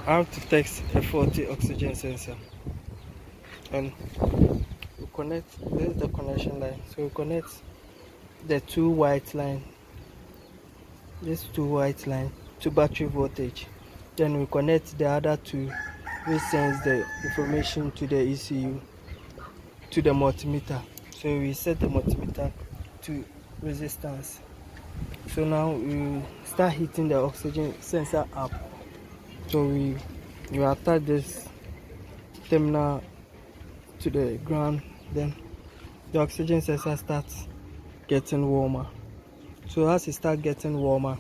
how to test a faulty oxygen sensor. And we connect, this is the connection line, so we connect the two white line, these two white line to battery voltage. Then we connect the other two which sends the information to the ECU, to the multimeter. So we set the multimeter to resistance. So now we start heating the oxygen sensor up. So we attach this terminal to the ground, then the oxygen sensor starts getting warmer. So as it starts getting warmer,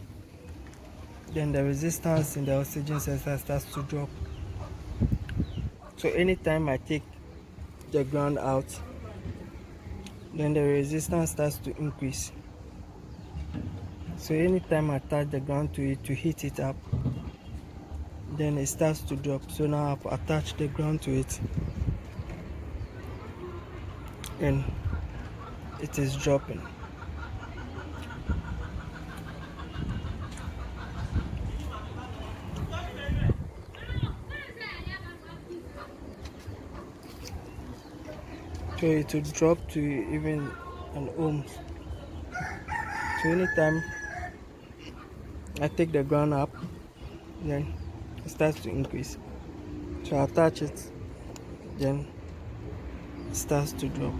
then the resistance in the oxygen sensor starts to drop. So anytime I take the ground out, then the resistance starts to increase. So anytime I touch the ground to it to heat it up, then it starts to drop. So now I've attached the ground to it and it is dropping. So it will drop to even an ohm. So anytime I take the ground up, then it starts to increase. So I attach it, then it starts to drop.